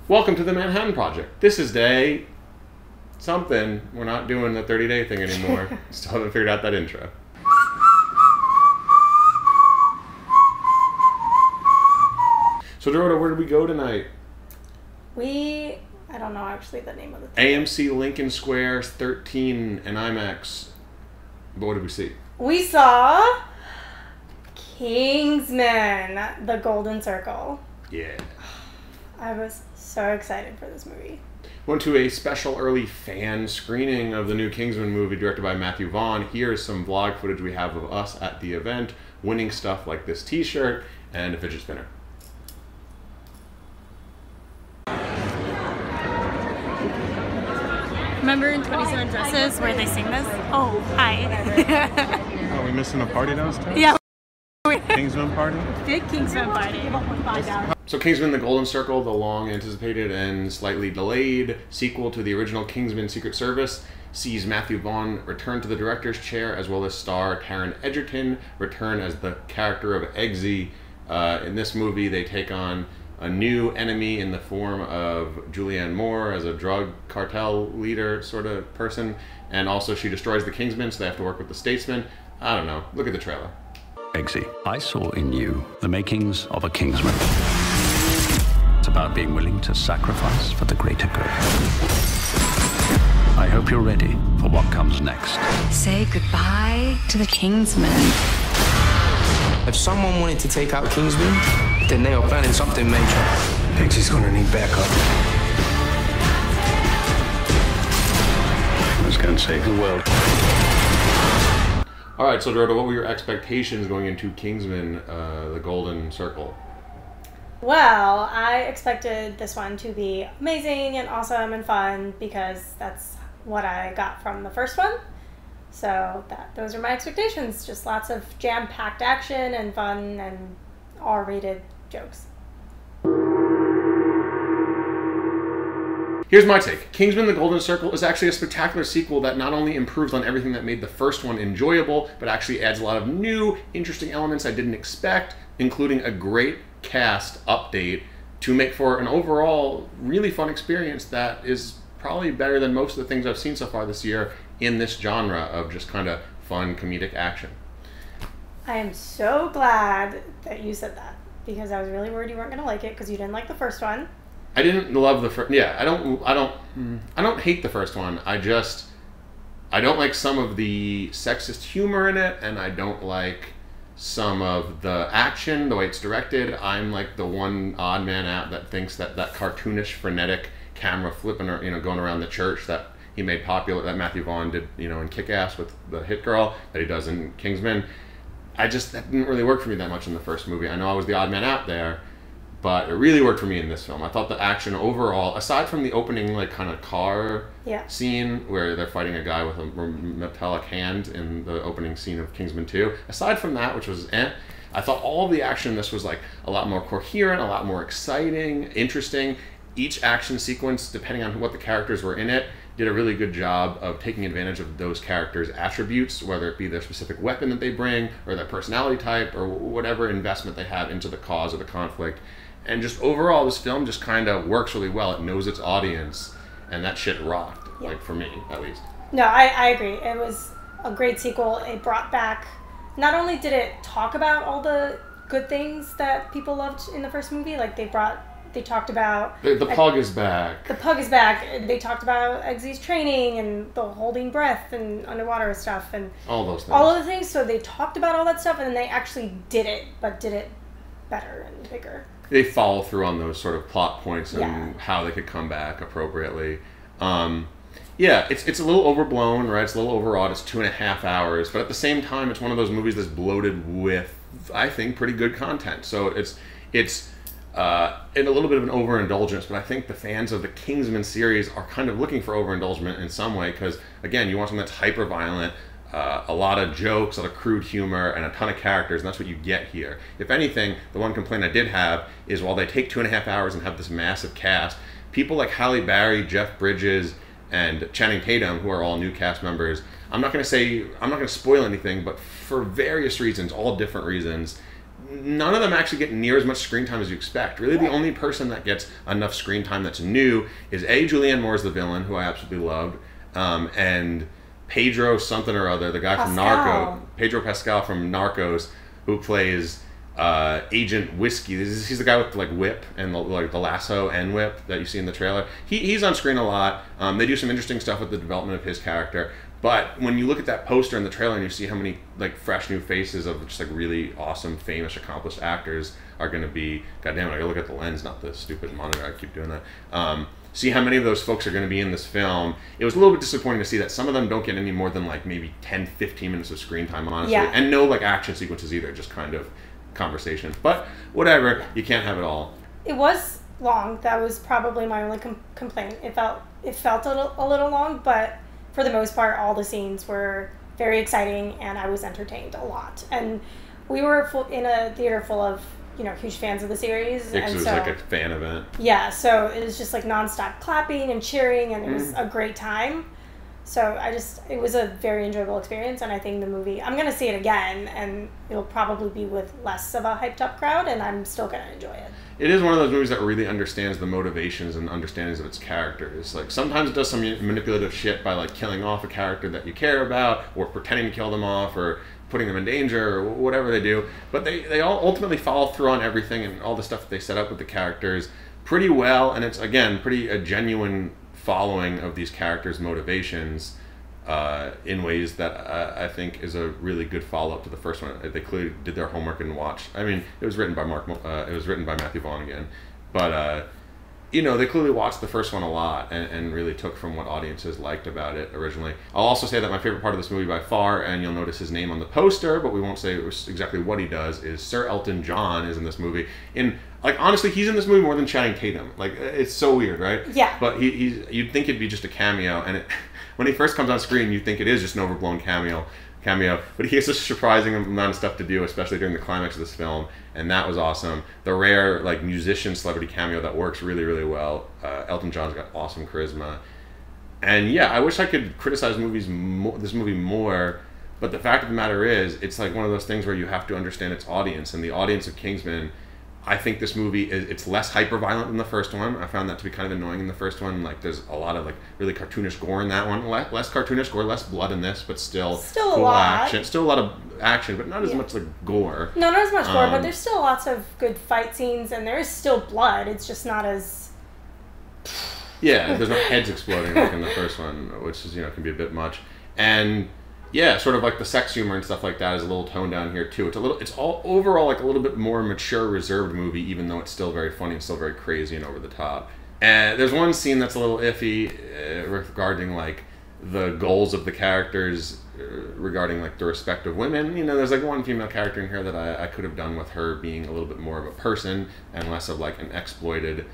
Welcome to the Manhattan Project. This is day something. We're not doing the 30-day thing anymore. Still haven't figured out that intro. So Dorota, where did we go tonight? I don't know actually the name of the thing. AMC Lincoln Square 13 and IMAX. But what did we see? We saw Kingsman The Golden Circle. Yeah. I was so excited for this movie. Went to a special early fan screening of the new Kingsman movie directed by Matthew Vaughn. Here's some vlog footage we have of us at the event, winning stuff like this t-shirt and a fidget spinner. Remember in 27 Dresses where they sing this? Oh, hi. Are we missing a party downstairs? Yeah. Kingsman party? Big Kingsman party. So Kingsman The Golden Circle, the long anticipated and slightly delayed sequel to the original Kingsman Secret Service, sees Matthew Vaughn return to the director's chair, as well as star Taron Egerton return as the character of Eggsy. In this movie, they take on a new enemy in the form of Julianne Moore as a drug cartel leader sort of person, and also she destroys the Kingsman, so they have to work with the Statesman. I don't know. Look at the trailer. Eggsy, I saw in you the makings of a Kingsman. It's about being willing to sacrifice for the greater good. I hope you're ready for what comes next. Say goodbye to the Kingsman. If someone wanted to take out Kingsman, then they are planning something major. Eggsy's gonna need backup. Who's going to save the world? All right, so Dorota, what were your expectations going into Kingsman, The Golden Circle? Well, I expected this one to be amazing and awesome and fun because that's what I got from the first one. So those are my expectations. Just lots of jam-packed action and fun and R-rated jokes. Here's my take. Kingsman The Golden Circle is actually a spectacular sequel that not only improves on everything that made the first one enjoyable, but actually adds a lot of new, interesting elements I didn't expect, including a great cast update to make for an overall really fun experience that is probably better than most of the things I've seen so far this year in this genre of just kind of fun comedic action. I am so glad that you said that because I was really worried you weren't going to like it because you didn't like the first one. I didn't love the first. Yeah, I don't hate the first one. I don't like some of the sexist humor in it, and I don't like some of the action, the way it's directed. I'm like the one odd man out that thinks that cartoonish, frenetic camera flipping, or going around the church that he made popular, that Matthew Vaughn did, in Kick-Ass with the hit girl, that he does in Kingsman. That didn't really work for me that much in the first movie. I know I was the odd man out there, but it really worked for me in this film. I thought the action overall, aside from the opening kind of car scene where they're fighting a guy with a metallic hand in the opening scene of Kingsman 2, aside from that, which was I thought all of the action in this was a lot more coherent, a lot more exciting, interesting. Each action sequence, depending on what the characters were in it, did a really good job of taking advantage of those characters' attributes, whether it be their specific weapon that they bring, or their personality type, or whatever investment they have into the cause of the conflict. And just overall, this film just kind of works really well. It knows its audience, and that shit rocked, for me, at least. No, I agree. It was a great sequel. It brought back, not only did it talk about all the good things that people loved in the first movie, they talked about... The pug is back. The pug is back. They talked about Eggsy's training and the holding breath and underwater stuff and... all those things. All of the things. So they talked about all that stuff and then they actually did it, but did it better and bigger. They follow through on those sort of plot points and how they could come back appropriately. It's a little overblown, right? It's a little overawed. It's 2.5 hours. But at the same time, it's one of those movies that's bloated with, I think, pretty good content. So it's in a little bit of an overindulgence, but I think the fans of the Kingsman series are kind of looking for overindulgence in some way because, again, you want something that's hyper-violent, a lot of jokes, a lot of crude humor, and a ton of characters, and that's what you get here. If anything, the one complaint I did have is while they take 2.5 hours and have this massive cast, people like Halle Berry, Jeff Bridges, and Channing Tatum, who are all new cast members, I'm not going to spoil anything, but for various reasons, all different reasons, none of them actually get near as much screen time as you expect. Really, the only person that gets enough screen time that's new is Julianne Moore is the villain, who I absolutely loved, and Pedro something or other, the guy from Narcos, Pedro Pascal from Narcos, who plays Agent Whiskey. He's the guy with like whip and the lasso and whip that you see in the trailer. He's on screen a lot. They do some interesting stuff with the development of his character. But when you look at that poster in the trailer and you see how many like fresh new faces of just like really awesome, famous, accomplished actors are going to be, goddamn it, I gotta look at the lens, not the stupid monitor. I keep doing that. See how many of those folks are going to be in this film. It was a little bit disappointing to see that some of them don't get any more than like maybe 10, 15 minutes of screen time, honestly. Yeah. And no like action sequences either, just kind of conversation. But whatever, you can't have it all. It was long. That was probably my only complaint. It felt a little long, but for the most part, all the scenes were very exciting, and I was entertained a lot. And we were in a theater full of, huge fans of the series. Yeah, 'cause it was like a fan event. Yeah, so it was just like nonstop clapping and cheering, and it was a great time. So it was a very enjoyable experience, and I think the movie, I'm going to see it again, and it'll probably be with less of a hyped up crowd, and I'm still going to enjoy it. It is one of those movies that really understands the motivations and understandings of its characters. Like, sometimes it does some manipulative shit by, like, killing off a character that you care about, or pretending to kill them off, or putting them in danger, or whatever they do. But they all ultimately follow through on everything and all the stuff that they set up with the characters pretty well, and it's, again, a genuine following of these characters' motivations in ways that I think is a really good follow-up to the first one. They clearly did their homework and watched. I mean, it was written by Matthew Vaughn again, but they clearly watched the first one a lot and really took from what audiences liked about it originally. I'll also say that my favorite part of this movie by far, and you'll notice his name on the poster, but we won't say exactly what he does, is Sir Elton John is in this movie. Honestly, he's in this movie more than Channing Tatum. Like, it's so weird, right? Yeah. But you'd think it'd be just a cameo, and when he first comes on screen, you think it is just an overblown cameo. But he has a surprising amount of stuff to do, especially during the climax of this film, and that was awesome. The rare like musician celebrity cameo that works really, really well. Elton John's got awesome charisma, and yeah, I wish I could criticize this movie more. But the fact of the matter is, it's like one of those things where you have to understand its audience, and the audience of Kingsman. I think this movie it's less hyper violent than the first one. I found that to be kind of annoying in the first one. Like, there's a lot of like really cartoonish gore in that one. Less cartoonish gore, less blood in this, but still cool a lot. Action. Still a lot of action, but not as much like gore. No, not as much gore, but there's still lots of good fight scenes, and there is still blood. It's just not as. Yeah, there's no heads exploding like in the first one, which is can be a bit much. And yeah, sort of like the sex humor and stuff like that is a little toned down here too. It's all overall like a little bit more mature, reserved movie, even though it's still very funny and still very crazy and over the top. And there's one scene that's a little iffy regarding like the goals of the characters regarding like the respect of women. There's like one female character in here that I could have done with her being a little bit more of a person and less of like an exploited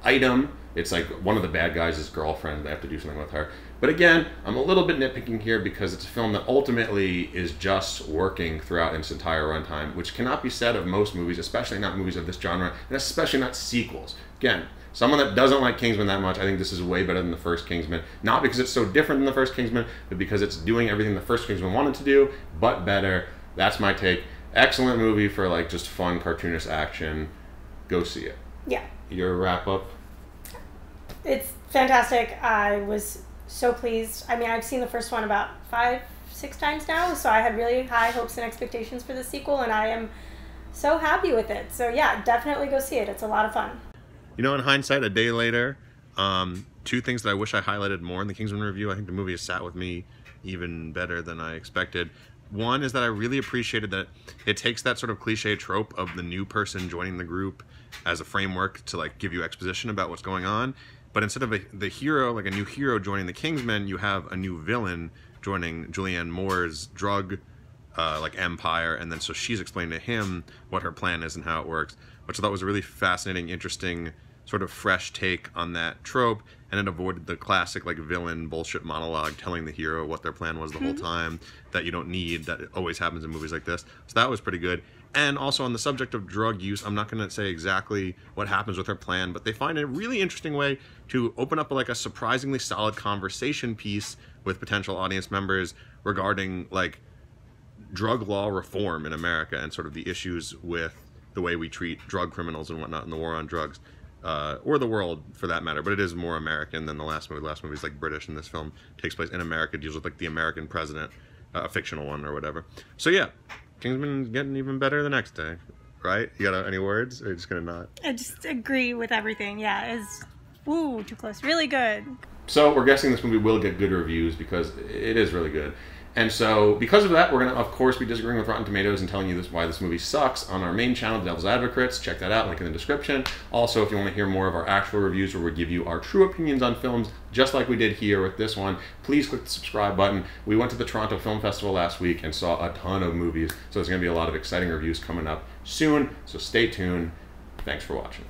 item. It's like one of the bad guys' girlfriend. They have to do something with her. But again, I'm a little bit nitpicking here because it's a film that ultimately is just working throughout its entire runtime, which cannot be said of most movies, especially not movies of this genre, and especially not sequels. Again, someone that doesn't like Kingsman that much, I think this is way better than the first Kingsman. Not because it's so different than the first Kingsman, but because it's doing everything the first Kingsman wanted to do, but better. That's my take. Excellent movie for like just fun, cartoonish action. Go see it. Yeah. Your wrap up? It's fantastic. I was so pleased. I mean, I've seen the first one about 5-6 times now, so I had really high hopes and expectations for the sequel, and I am so happy with it. So yeah, definitely go see it. It's a lot of fun. In hindsight, a day later, two things that I wish I highlighted more in the Kingsman review. I think the movie has sat with me even better than I expected. One is that I really appreciated that it takes that sort of cliche trope of the new person joining the group as a framework to like give you exposition about what's going on. But instead of the hero, like a new hero joining the Kingsmen, you have a new villain joining Julianne Moore's drug empire, and then so she's explaining to him what her plan is and how it works, which I thought was a really fascinating, interesting, sort of fresh take on that trope, and it avoided the classic like villain bullshit monologue telling the hero what their plan was the whole time that you don't need, that it always happens in movies like this. So that was pretty good. And also on the subject of drug use, I'm not going to say exactly what happens with her plan, but they find a really interesting way to open up like a surprisingly solid conversation piece with potential audience members regarding like drug law reform in America and sort of the issues with the way we treat drug criminals and whatnot in the war on drugs, or the world for that matter. But it is more American than the last movie. The last movie is like British, and this film takes place in America. It deals with like the American president, a fictional one or whatever. So yeah, Kingsman's getting even better the next day. Right? You got any words? Or are you just gonna nod? I just agree with everything. Yeah, it's too close. Really good. So we're guessing this movie will get good reviews because it is really good. And so because of that, we're going to, of course, be disagreeing with Rotten Tomatoes and telling you why this movie sucks on our main channel, The Devil's Advocates. Check that out, link in the description. Also, if you want to hear more of our actual reviews where we give you our true opinions on films, just like we did here with this one, please click the subscribe button. We went to the Toronto Film Festival last week and saw a ton of movies, so there's going to be a lot of exciting reviews coming up soon, so stay tuned. Thanks for watching.